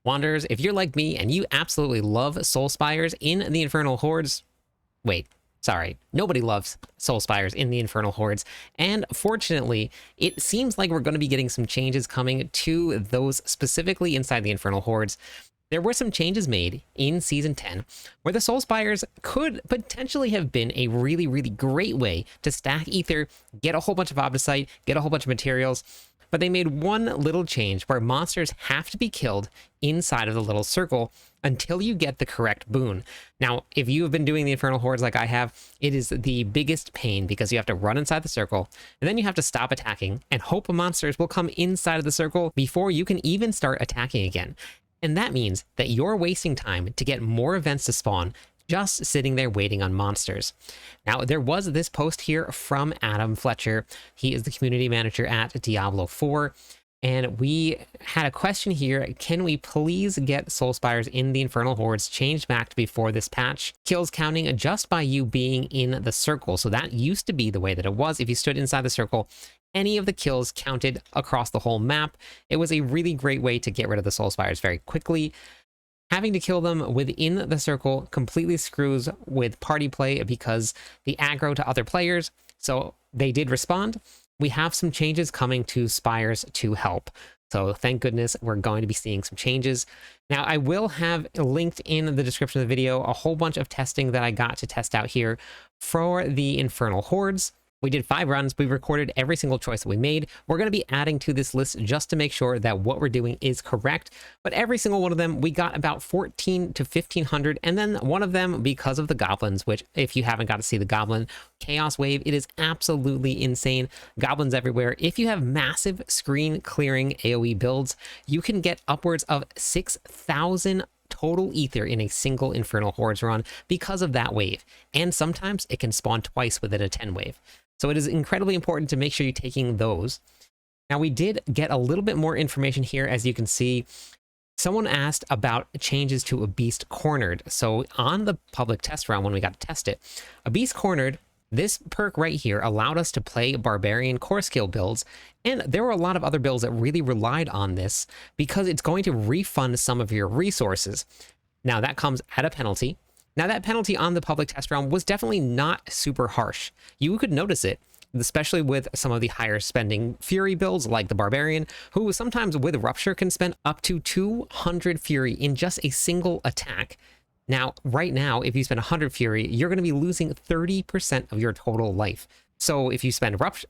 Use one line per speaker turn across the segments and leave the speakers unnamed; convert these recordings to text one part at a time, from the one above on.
Wanderers, if you're like me and you absolutely love Soul Spires in the Infernal Hordes, wait, sorry, nobody loves Soul Spires in the Infernal Hordes, and fortunately, it seems like we're going to be getting some changes coming to those specifically inside the Infernal Hordes. There were some changes made in Season 10 where the Soul Spires could potentially have been a really, really great way to stack Ether, get a whole bunch of Obdicite, get a whole bunch of materials, but they made one little change where monsters have to be killed inside of the little circle until you get the correct boon. Now, if you have been doing the Infernal Hordes like I have, it is the biggest pain because you have to run inside the circle, and then you have to stop attacking and hope monsters will come inside of the circle before you can even start attacking again. And that means that you're wasting time to get more events to spawn just sitting there waiting on monsters. Now, there was this post here from Adam Fletcher. He is the community manager at Diablo 4. And we had a question here. Can we please get Soul Spires in the Infernal Hordes changed back to before this patch? Kills counting just by you being in the circle. So that used to be the way that it was. If you stood inside the circle, any of the kills counted across the whole map. It was a really great way to get rid of the Soul Spires very quickly. Having to kill them within the circle completely screws with party play because the aggro to other players. So they did respond. We have some changes coming to Spires to help. So thank goodness we're going to be seeing some changes. Now, I will have linked in the description of the video a whole bunch of testing that I got to test out here for the Infernal Hordes. We did 5 runs. We recorded every single choice that we made. We're going to be adding to this list just to make sure that what we're doing is correct. But every single one of them, we got about 14 to 1500. And then one of them, because of the goblins, which if you haven't got to see the goblin chaos wave, it is absolutely insane. Goblins everywhere. If you have massive screen clearing AoE builds, you can get upwards of 6,000 total ether in a single Infernal Hordes run because of that wave. And sometimes it can spawn twice within a 10 wave. So it is incredibly important to make sure you're taking those. Now, we did get a little bit more information here. As you can see, someone asked about changes to a Beast Cornered. So on the public test round, when we got to test it, a Beast Cornered, this perk right here allowed us to play Barbarian core skill builds. And there were a lot of other builds that really relied on this because it's going to refund some of your resources. Now, that comes at a penalty. Now, that penalty on the public test round was definitely not super harsh. You could notice it, especially with some of the higher spending Fury builds like the Barbarian, who sometimes with Rupture can spend up to 200 Fury in just a single attack. Now, right now, if you spend 100 Fury, you're going to be losing 30% of your total life. So if you spend Rupture,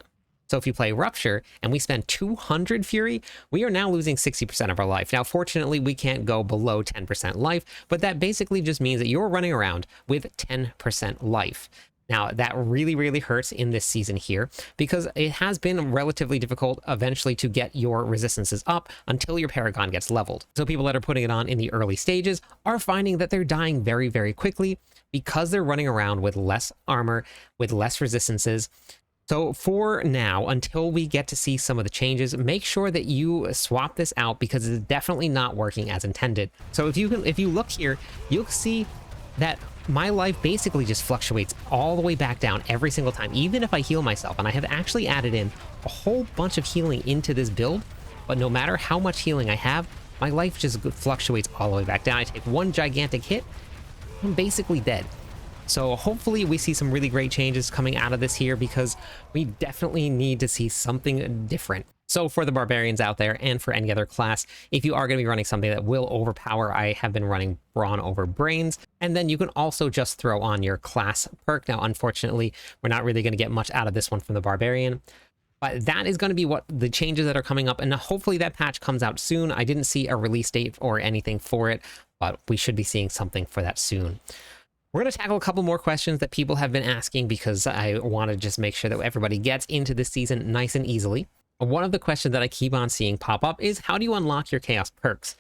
so if you play Rupture and we spend 200 Fury, we are now losing 60% of our life. Now, fortunately, we can't go below 10% life, but that basically just means that you're running around with 10% life. Now, that really, really hurts in this season here because it has been relatively difficult eventually to get your resistances up until your Paragon gets leveled. So people that are putting it on in the early stages are finding that they're dying very, very quickly because they're running around with less armor, with less resistances. So for now, until we get to see some of the changes, make sure that you swap this out because it's definitely not working as intended. So if you look here, you'll see that my life basically just fluctuates all the way back down every single time, even if I heal myself. And I have actually added in a whole bunch of healing into this build, but no matter how much healing I have, my life just fluctuates all the way back down. I take one gigantic hit, I'm basically dead. So hopefully we see some really great changes coming out of this here because we definitely need to see something different. So for the Barbarians out there and for any other class, if you are going to be running something that will overpower, I have been running Brawn over Brains. And then you can also just throw on your class perk. Now, unfortunately, we're not really going to get much out of this one from the Barbarian. But that is going to be what the changes that are coming up. And hopefully that patch comes out soon. I didn't see a release date or anything for it, but we should be seeing something for that soon. We're going to tackle a couple more questions that people have been asking because I want to just make sure that everybody gets into this season nice and easily. One of the questions that I keep on seeing pop up is how do you unlock your Chaos perks?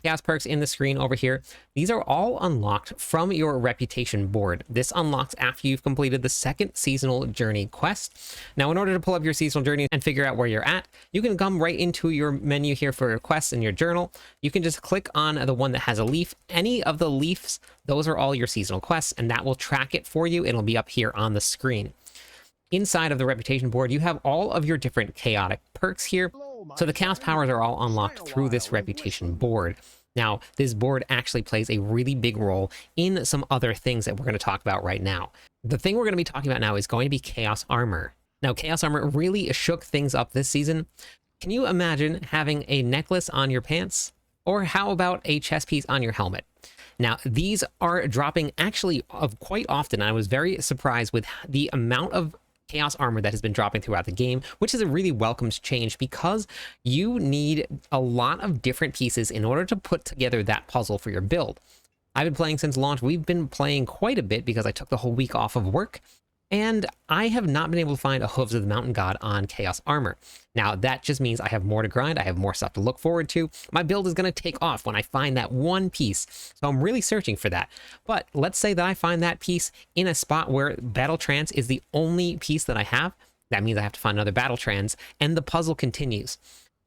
Chaos perks in the screen over here. These are all unlocked from your reputation board. This unlocks after you've completed the second seasonal journey quest. Now, in order to pull up your seasonal journey and figure out where you're at, you can come right into your menu here for your quests in your journal. You can just click on the one that has a leaf. Any of the leaves, those are all your seasonal quests, and that will track it for you. It'll be up here on the screen. Inside of the reputation board, you have all of your different chaotic perks here. So the chaos powers are all unlocked through this reputation board. Now, this board actually plays a really big role in some other things that we're going to talk about right now. The thing we're going to be talking about now is going to be Chaos Armor. Now, Chaos Armor really shook things up this season. Can you imagine having a necklace on your pants? Or how about a chest piece on your helmet? Now, these are dropping actually quite often. I was very surprised with the amount of Chaos Armor that has been dropping throughout the game, which is a really welcome change because you need a lot of different pieces in order to put together that puzzle for your build. I've been playing since launch. We've been playing quite a bit because I took the whole week off of work, and I have not been able to find a Hooves of the Mountain God on Chaos Armor. Now, that just means I have more to grind. I have more stuff to look forward to. My build is going to take off when I find that one piece. So I'm really searching for that. But let's say that I find that piece in a spot where Battle Trance is the only piece that I have. That means I have to find another Battle Trance, and the puzzle continues.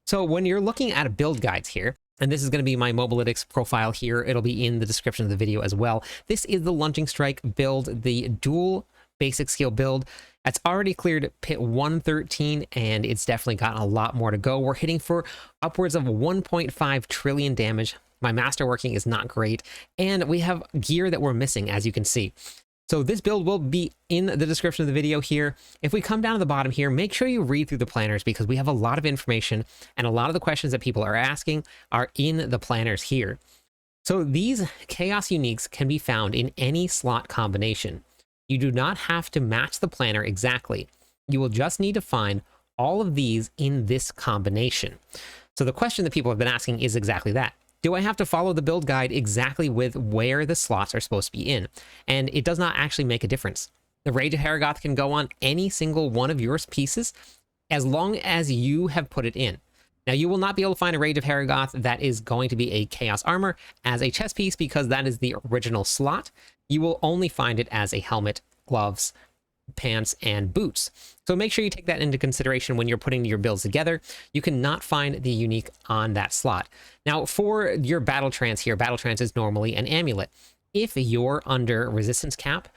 So when you're looking at build guides here, and this is going to be my Mobalytics profile here. It'll be in the description of the video as well. This is the Lunging Strike build, the dual basic skill build. That's already cleared pit 113, and it's definitely got a lot more to go. We're hitting for upwards of 1.5 trillion damage. My masterworking is not great, and we have gear that we're missing, as you can see. So this build will be in the description of the video here. If we come down to the bottom here, make sure you read through the planners because we have a lot of information, and a lot of the questions that people are asking are in the planners here. So these Chaos Uniques can be found in any slot combination. You do not have to match the planner exactly. You will just need to find all of these in this combination. So the question that people have been asking is exactly that. Do I have to follow the build guide exactly with where the slots are supposed to be in? And it does not actually make a difference. The Rage of Haragoth can go on any single one of your pieces as long as you have put it in. Now, you will not be able to find a Rage of Haragoth that is going to be a Chaos Armor as a chest piece because that is the original slot. You will only find it as a helmet, gloves, pants, and boots. So make sure you take that into consideration when you're putting your builds together. You cannot find the unique on that slot. Now, for your Battle Trance here, Battle Trance is normally an amulet. If you're under resistance cap,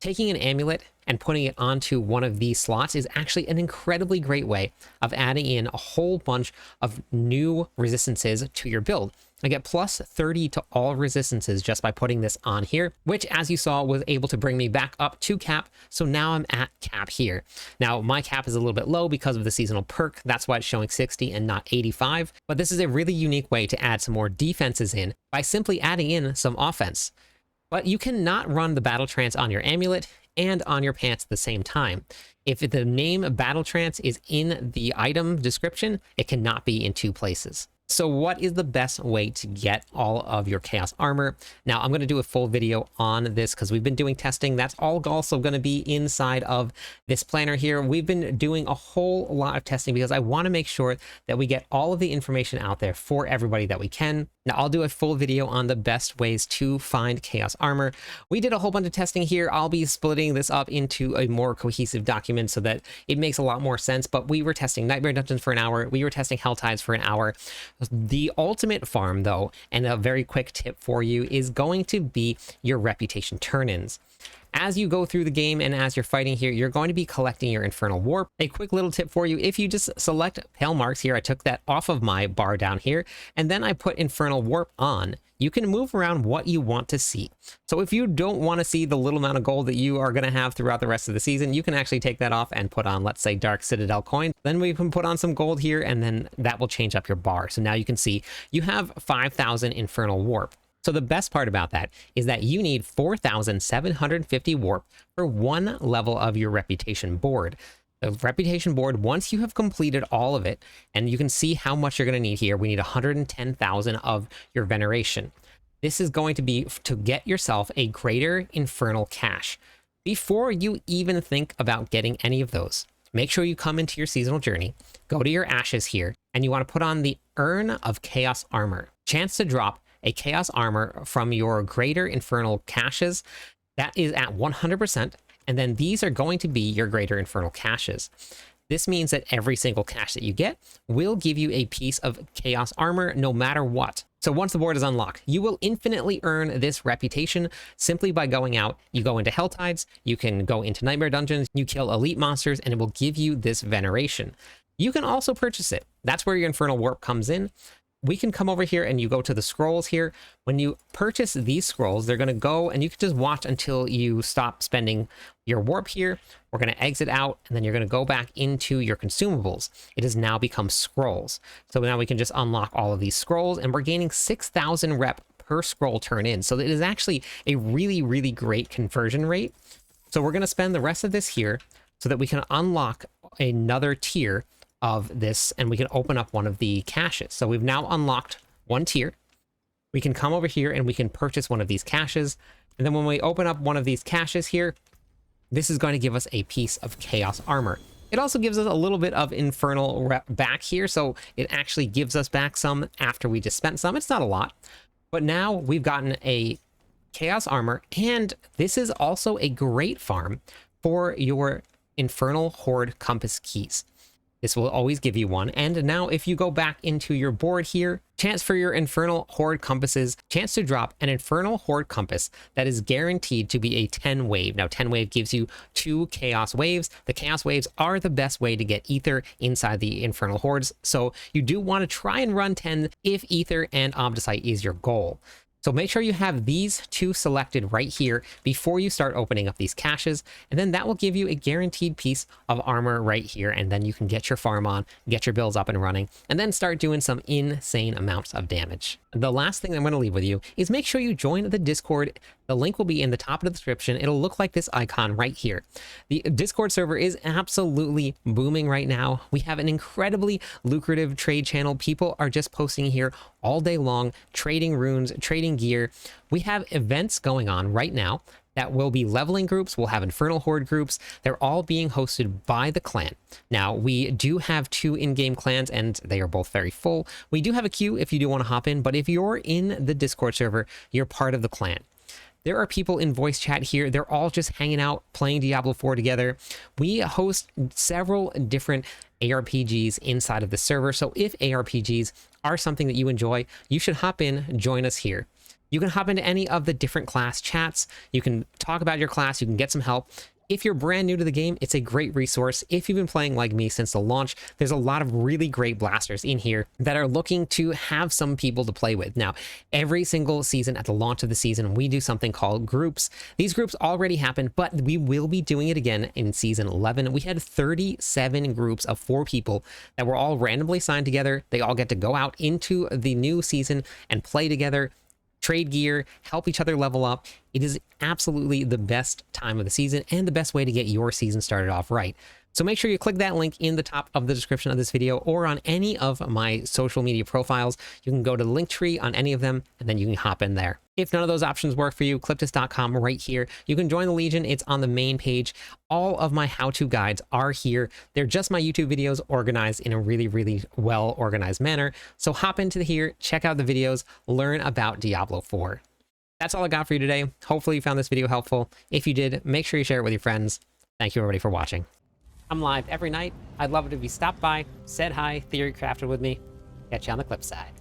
taking an amulet and putting it onto one of these slots is actually an incredibly great way of adding in a whole bunch of new resistances to your build. I get plus 30 to all resistances just by putting this on here, which, as you saw, was able to bring me back up to cap. So now I'm at cap here. Now, my cap is a little bit low because of the seasonal perk. That's why it's showing 60 and not 85. But this is a really unique way to add some more defenses in by simply adding in some offense. But you cannot run the Battle Trance on your amulet and on your pants at the same time. If the name Battle Trance is in the item description, it cannot be in two places. So what is the best way to get all of your Chaos Armor? Now, I'm going to do a full video on this because we've been doing testing. That's all also going to be inside of this planner here. We've been doing a whole lot of testing because I want to make sure that we get all of the information out there for everybody that we can. Now, I'll do a full video on the best ways to find Chaos Armor. We did a whole bunch of testing here. I'll be splitting this up into a more cohesive document so that it makes a lot more sense. But we were testing Nightmare Dungeons for an hour. We were testing Helltides for an hour. The ultimate farm, though, and a very quick tip for you, is going to be your reputation turn-ins. As you go through the game and as you're fighting here, you're going to be collecting your Infernal Warp. A quick little tip for you, if you just select Pale Marks here, I took that off of my bar down here, and then I put Infernal Warp on, you can move around what you want to see. So if you don't want to see the little amount of gold that you are going to have throughout the rest of the season, you can actually take that off and put on, let's say, Dark Citadel coin. Then we can put on some gold here, and then that will change up your bar. So now you can see you have 5,000 Infernal Warp. So the best part about that is that you need 4,750 warp for one level of your reputation board. The reputation board, once you have completed all of it, and you can see how much you're going to need here, we need 110,000 of your veneration. This is going to be to get yourself a greater infernal cache. Before you even think about getting any of those, make sure you come into your seasonal journey, go to your ashes here, and you want to put on the Urn of Chaos Armor. Chance to drop a Chaos Armor from your greater infernal caches. That is at 100%, and then these are going to be your greater infernal caches. This means that every single cache that you get will give you a piece of Chaos Armor no matter what. So once the board is unlocked, you will infinitely earn this reputation simply by going out. You go into Helltides, you can go into Nightmare Dungeons, you kill elite monsters, and it will give you this veneration. You can also purchase it. That's where your Infernal Warp comes in. we can come over here and you go to the scrolls here. When you purchase these scrolls, they're going to go and you can just watch until you stop spending your warp here. We're going to exit out and then you're going to go back into your consumables. It has now become scrolls. So now we can just unlock all of these scrolls and we're gaining 6,000 rep per scroll turn in. So it is actually a really, really great conversion rate. So we're going to spend the rest of this here so that we can unlock another tier of this and we can open up one of the caches. So we've now unlocked one tier. We can come over here and we can purchase one of these caches. And then when we open up one of these caches here, this is going to give us a piece of chaos armor. It also gives us a little bit of infernal rep back here. So it actually gives us back some after we just spent some. It's not a lot, but now we've gotten a chaos armor. And this is also a great farm for your infernal horde compass keys. This will always give you one. And now if you go back into your board here, chance for your infernal horde compasses, chance to drop an infernal horde compass that is guaranteed to be a 10 wave. Now 10 wave gives you 2 chaos waves. The chaos waves are the best way to get ether inside the infernal hordes. So you do want to try and run 10 if ether and omniscite is your goal. So make sure you have these 2 selected right here before you start opening up these caches, and then that will give you a guaranteed piece of armor right here, and then you can get your farm on, get your builds up and running, and then start doing some insane amounts of damage. The last thing I'm going to leave with you is make sure you join the Discord. The link will be in the top of the description. It'll look like this icon right here. The Discord server is absolutely booming right now. We have an incredibly lucrative trade channel. People are just posting here all day long, trading runes, trading gear. We have events going on right now that will be leveling groups. We'll have infernal horde groups. They're all being hosted by the clan. Now, we do have 2 in-game clans and they are both very full. We do have a queue if you do want to hop in, but if you're in the Discord server, you're part of the clan. There are people in voice chat here. They're all just hanging out, playing Diablo 4 together. We host several different ARPGs inside of the server. So if ARPGs are something that you enjoy, you should hop in, join us here. You can hop into any of the different class chats. You can talk about your class. You can get some help. If you're brand new to the game, it's a great resource. If you've been playing like me since the launch, there's a lot of really great blasters in here that are looking to have some people to play with. Now, every single season at the launch of the season, we do something called groups. These groups already happened, but we will be doing it again in season 11. We had 37 groups of 4 people that were all randomly signed together. They all get to go out into the new season and play together, trade gear, help each other level up. It is absolutely the best time of the season and the best way to get your season started off right. So make sure you click that link in the top of the description of this video or on any of my social media profiles. You can go to the link tree on any of them and then you can hop in there. If none of those options work for you, cliptis.com right here. You can join the Legion. It's on the main page. All of my how-to guides are here. They're just my YouTube videos organized in a really, really well-organized manner. So hop into here, check out the videos, learn about Diablo 4. That's all I got for you today. Hopefully you found this video helpful. If you did, make sure you share it with your friends. Thank you everybody for watching. I'm live every night. I'd love it if you stopped by, said hi, theory crafted with me. Catch you on the clip side.